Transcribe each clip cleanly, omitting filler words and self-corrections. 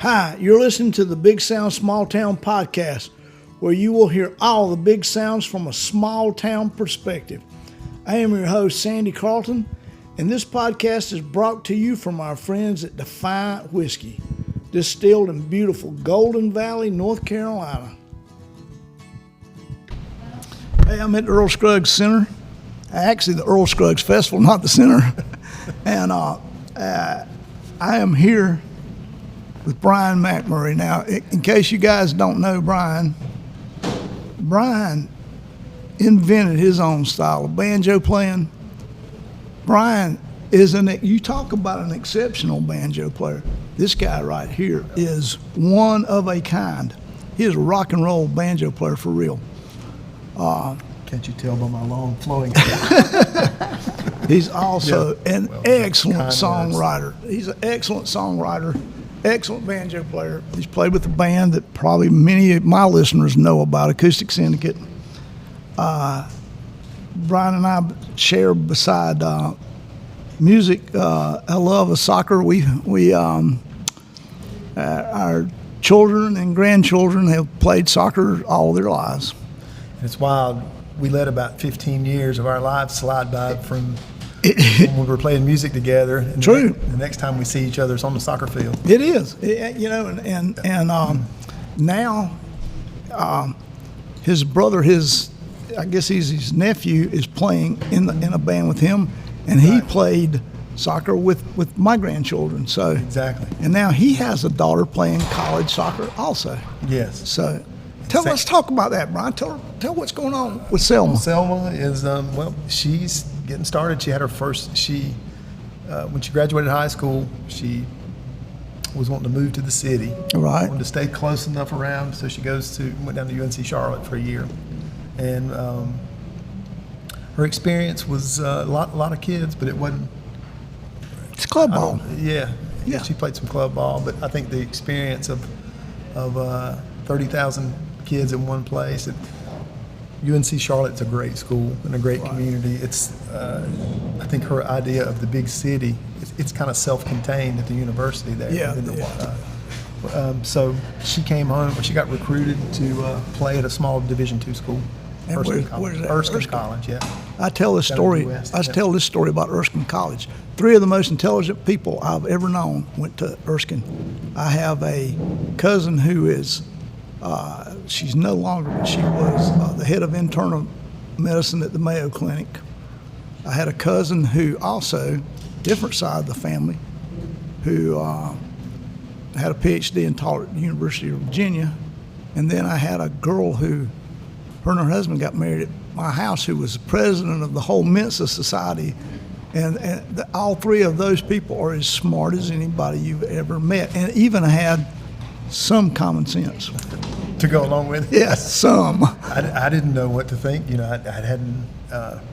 Hi, you're listening to the Big Sound Small Town podcast, where you will hear all the big sounds from a small town perspective. I am your host, Sandy Carlton, and this podcast is brought to you from our friends at Defiant Whiskey, distilled in beautiful Golden Valley, North Carolina. Hey, I'm at the Earl Scruggs Center, actually the Earl Scruggs Festival, not the center, and I am here with Bryon McMurry. Now, in case you guys don't know Bryon invented his own style of banjo playing. Bryon you talk about an exceptional banjo player. This guy right here is one of a kind. He is a rock and roll banjo player for real. Can't you tell by my long flowing hair? He's also an excellent songwriter. He's an excellent songwriter, excellent banjo player. He's played with a band that probably many of my listeners know about, Acoustic Syndicate. Bryon and I share beside music a love of soccer. Our children and grandchildren have played soccer all their lives. It's wild. We let about 15 years of our lives slide by from when we were playing music together. And True. The next time we see each other is on the soccer field. It is, now his brother, I guess he's his nephew, is playing in a band with him, and he played soccer with my grandchildren. So Exactly. And now he has a daughter playing college soccer also. Yes. So let's talk about that, Bryon. Tell what's going on with Selma. Selma is she's getting started. She had her first. When she graduated high school, she was wanting to move to the city. Right. Wanted to stay close enough around, so she went down to UNC Charlotte for a year, and her experience was a lot of kids, but it wasn't. It's club ball. Yeah. Yeah. She played some club ball, but I think the experience of 30,000 kids in one place. UNC Charlotte's a great school and a great community. It's I think her idea of the big city, it's kind of self-contained at the university there. So she came home. She got recruited to play at a small Division II school. Where's that? Erskine College, yeah. I tell this story. I tell this story about Erskine College. 3 of the most intelligent people I've ever known went to Erskine. I have a cousin who is. She's no longer, but she was the head of internal medicine at the Mayo Clinic. I had a cousin who also, different side of the family, who had a PhD and taught at the University of Virginia. And then I had a girl who, her and her husband got married at my house, who was the president of the whole Mensa Society. And all 3 of those people are as smart as anybody you've ever met, and even had some common sense. To go along with it? Yes, some. I didn't know what to think. I hadn't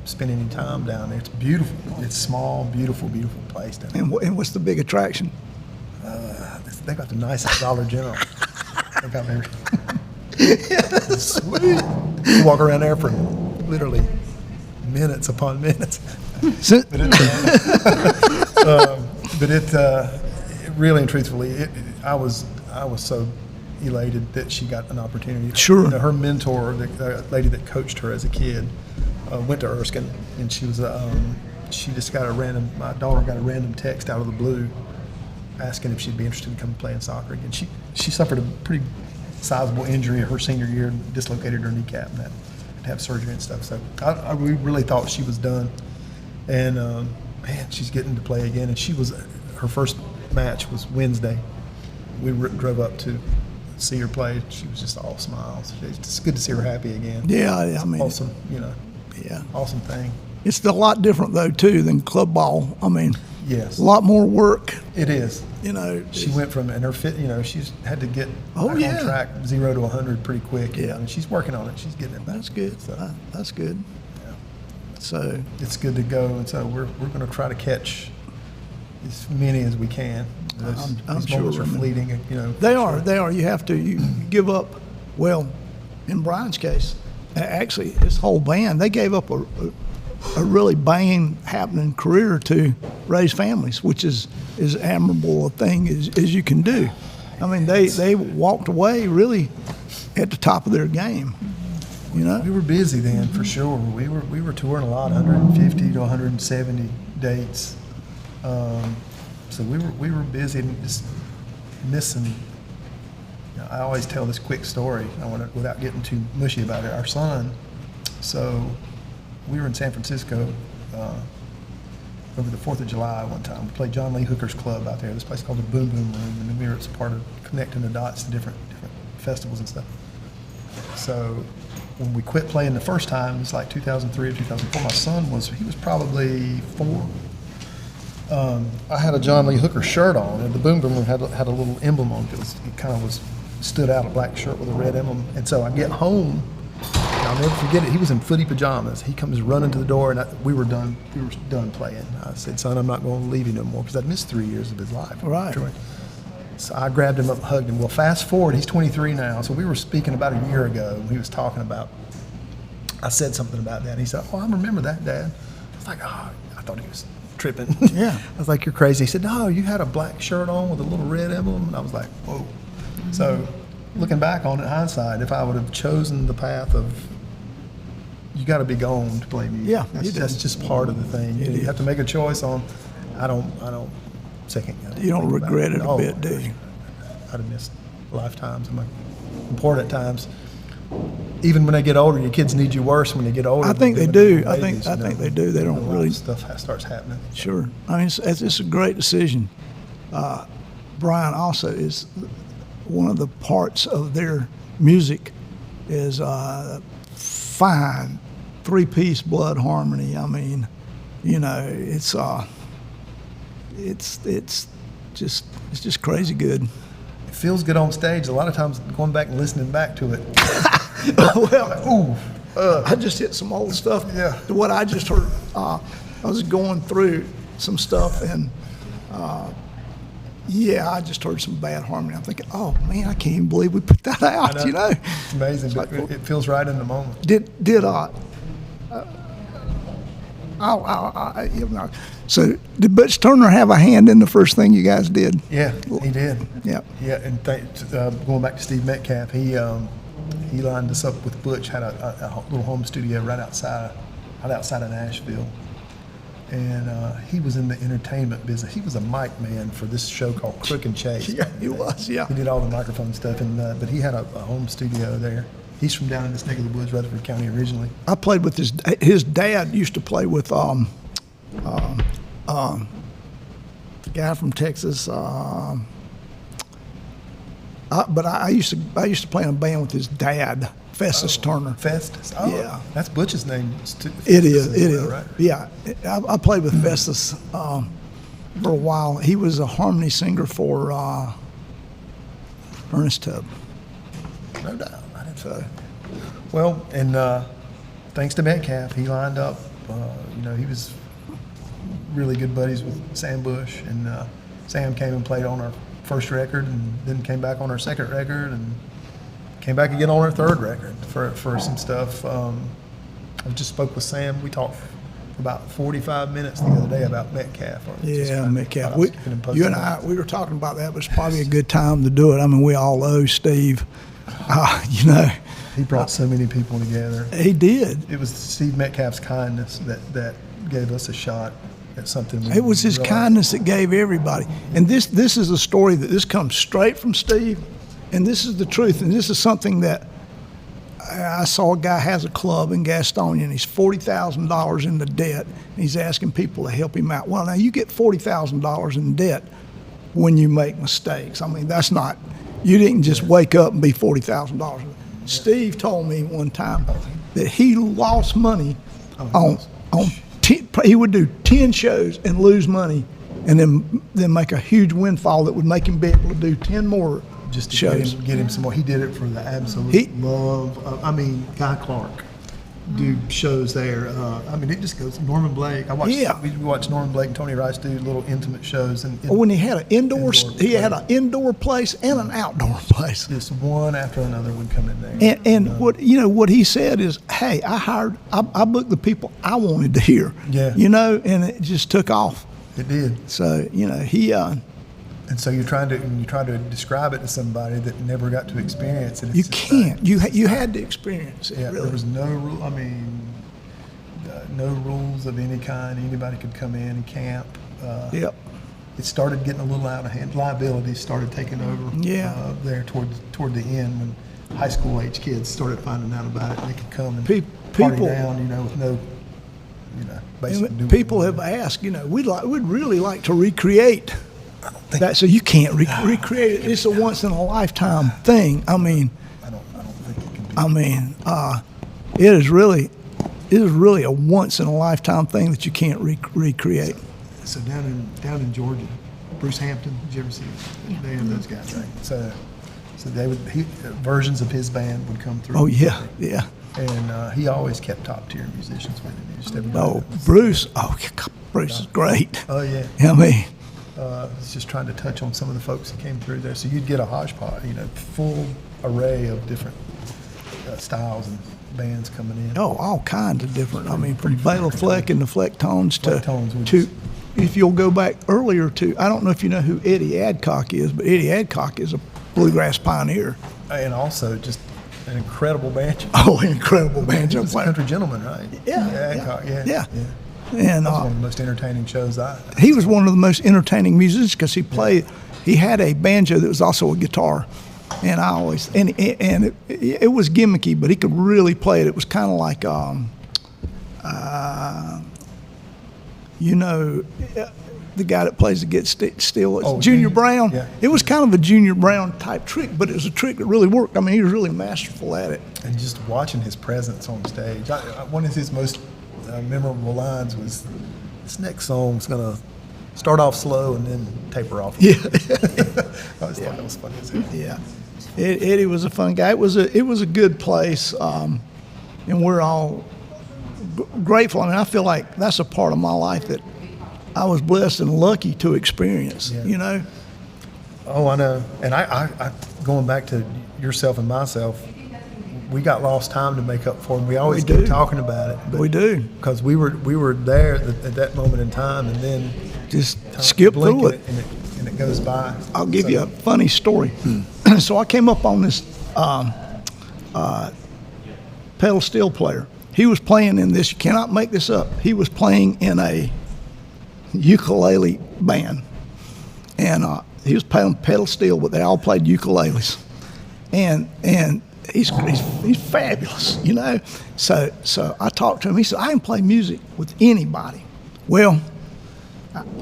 spent any time down there. It's beautiful. It's small, beautiful place down there. And what's the big attraction? They got the nicest Dollar General. They got there. Sweet. You walk around there for literally minutes upon minutes. Really and truthfully, I was so elated that she got an opportunity. Sure. Her mentor, the lady that coached her as a kid, went to Erskine, and she just got my daughter got a random text out of the blue asking if she'd be interested in coming playing soccer again. She suffered a pretty sizable injury her senior year and dislocated her kneecap and had to have surgery and stuff. So we really thought she was done. And man, she's getting to play again. And her first match was Wednesday. We drove up to see her play. She was just all smiles. It's good to see her happy again. Yeah, I mean, awesome, yeah, awesome thing. It's a lot different though too than club ball. I mean, yes, a lot more work. It is. She went from, and her fit. She's had to get back on track, 0 to 100 pretty quick. Yeah, and she's working on it. She's getting it back. That's good. So, that's good. Yeah. So it's good to go, and so we're going to try to catch as many as we can. I'm sure moments are fleeting. They are. You have to. You give up. Well, in Bryon's case, actually, his whole band, they gave up a really banging, happening career to raise families, which is as admirable a thing as you can do. I mean, they walked away really at the top of their game. You know, We were busy then for sure. We were touring a lot, 150 to 170 dates. So we were busy and just missing. You know, I always tell this quick story. Without getting too mushy about it. Our son. So we were in San Francisco over the 4th of July one time. We played John Lee Hooker's club out there. This place called the Boom Boom Room, and then we were as part of connecting the dots to different festivals and stuff. So when we quit playing the first time, it was like 2003 or 2004. My son was probably 4. I had a John Lee Hooker shirt on, and the Boom Boom Room had a little emblem on it. It kind of stood out, a black shirt with a red emblem. And so I get home, and I'll never forget it. He was in footy pajamas. He comes running to the door, and we were done. We were done playing. I said, "Son, I'm not going to leave you no more," because I'd missed 3 years of his life. Right. So I grabbed him up and hugged him. Well, fast forward, he's 23 now. So we were speaking about a year ago. He was talking about, I said something about that. He said, "Oh, I remember that, Dad." I was like, "Oh," I thought he was tripping. Yeah. I was like, "You're crazy." He said, "No, you had a black shirt on with a little red emblem." And I was like, "Whoa." So looking back on it, hindsight, if I would have chosen the path of, you got to be gone to play music. Yeah, that's just part of the thing. You have to make a choice on. I don't second. You don't regret it a bit, do you? I'd have missed lifetimes and important times. Even when they get older, your kids need you worse when they get older. I think they do. I think they do. They don't really. Stuff starts happening. Sure. I mean, it's a great decision. Bryon also is one of the parts of their music is fine 3-piece blood harmony. I mean, you know, it's just crazy good. It feels good on stage. A lot of times, going back and listening back to it. Well, I just hit some old stuff. Yeah. What I just heard, I was going through some stuff, and I just heard some bad harmony. I'm thinking, oh man, I can't even believe we put that out. You know, It's amazing. It's like, It feels right in the moment. So did Butch Turner have a hand in the first thing you guys did? Yeah, he did. Yeah. Yeah, and going back to Steve Metcalf, he lined us up with Butch. Had a little home studio right outside of Nashville, and he was in the entertainment business. He was a mic man for this show called Crook and Chase. Yeah, he was. Yeah. He did all the microphone stuff, and but he had a home studio there. He's from down in this neck of the woods, Rutherford County originally. I played with his dad used to play with the guy from Texas. But I used to play in a band with his dad, Festus Turner. Festus. Oh, Yeah. That's Butch's name. It is. Right? Yeah, I played with Festus for a while. He was a harmony singer for Ernest Tubb. No doubt. I didn't say. Well, and thanks to Metcalf, he lined up. He was really good buddies with Sam Bush, and Sam came and played on our first record, and then came back on our second record, and came back again on our third record for some stuff. I just spoke with Sam. We talked for about 45 minutes the other day about Metcalf. Yeah, Metcalf. You and I, we were talking about that, but it's probably a good time to do it. I mean, we all owe Steve. He brought so many people together. He did. It was Steve Metcalf's kindness that gave us a shot at something. It was his kindness that gave everybody. And this is a story that comes straight from Steve, and this is the truth. And this is something that I saw a guy has a club in Gastonia, and he's $40,000 in the debt, and he's asking people to help him out. Well, now you get $40,000 in debt when you make mistakes. I mean, that's not, you didn't just wake up and be $40,000. Steve told me one time that he lost money on he would do 10 shows and lose money, and then make a huge windfall that would make him be able to do 10 more just to shows. Get him some more. He did it for the absolute love of, Guy Clark do shows there. It just goes. Norman Blake. We watched Norman Blake and Tony Rice do little intimate shows. When he had an had an indoor place and an outdoor place. Just one after another would come in there. And what he said is, hey, I booked the people I wanted to hear. Yeah. And it just took off. It did. So he And so you try to describe it to somebody that never got to experience it. It's You just can't. You had to experience it. yeah, Really. there was no rule. I mean, no rules of any kind. Anybody could come in and camp. Yep. It started getting a little out of hand. Liabilities started taking over. Yeah. There toward the end, when high school age kids started finding out about it, and they could come and People- party down, with no, basically. do what People they have wanted. asked, we'd really like to recreate that. So you can't recreate it. It's a once in a lifetime thing. I mean, I don't think it can be. it is really a once in a lifetime thing that you can't recreate. So down in Georgia, Bruce Hampton, did you ever see? They have those guys, right? So they would versions of his band would come through. Oh yeah, yeah. And he always kept top tier musicians with him. He just everybody Oh, that was- Bruce. Oh, Bruce is great. Oh yeah. I mean, It's just trying to touch on some of the folks that came through there. So you'd get a hodgepodge, full array of different styles and bands coming in. all kinds of different. I mean, from Bela Fleck and the Flecktones Flecktones, to if you'll go back earlier to, I don't know if you know who Eddie Adcock is, but Eddie Adcock is a bluegrass pioneer. And also just an incredible banjo. Oh, incredible He banjo was a player. country gentleman, right? Yeah, Hancock, yeah. yeah. And That was one of the most entertaining shows he was one of the most entertaining musicians because he had a banjo that was also a guitar. And I always, and it was gimmicky, but he could really play it. It was kind of like, the guy that plays the Get Still, it's Oh, Junior Junior? Brown. Yeah. It was kind of a Junior Brown type trick, but it was a trick that really worked. I mean, he was really masterful at it. And just watching his presence on stage. One of his most memorable lines was, "This next song's gonna start off slow and then taper off." Yeah. I always thought that was funny as hell. Yeah, Eddie was a fun guy. It was a good place, and we're all grateful. I mean, I feel like that's a part of my life that I was blessed and lucky to experience. Yeah. Oh, I know. And I going back to yourself and myself, we got lost time to make up for, and we always We keep do. talking about it. We do. Because we were there at that moment in time, and then Just time skip blink through it. and it goes by. I'll give So- you a funny story. So I came up on this pedal steel player. He was playing in this. You cannot make this up. He was playing in a ukulele band, and he was playing pedal steel, but they all played ukuleles, and he's fabulous, So I talked to him. He said, "I can play music with anybody." Well,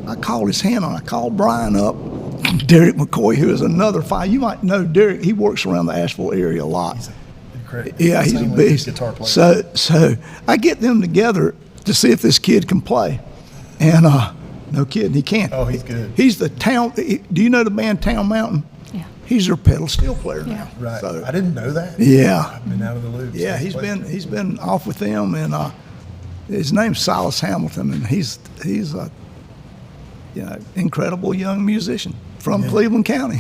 I called his hand on. I called Bryon up, Derek McCoy, who is another fine. You might know Derek. He works around the Asheville area a lot. Incredible. Yeah, he's a Same way beast. guitar player. So I get them together to see if this kid can play, and no kidding, he can. Oh, he's good. He's the town. Do you know the band Town Mountain? Yeah. He's their pedal steel player now. Right. So, I didn't know that. yeah. I've been out of the loop. Yeah, So he's been off with them, and his name's Silas Hamilton, and he's a incredible young musician from Cleveland County.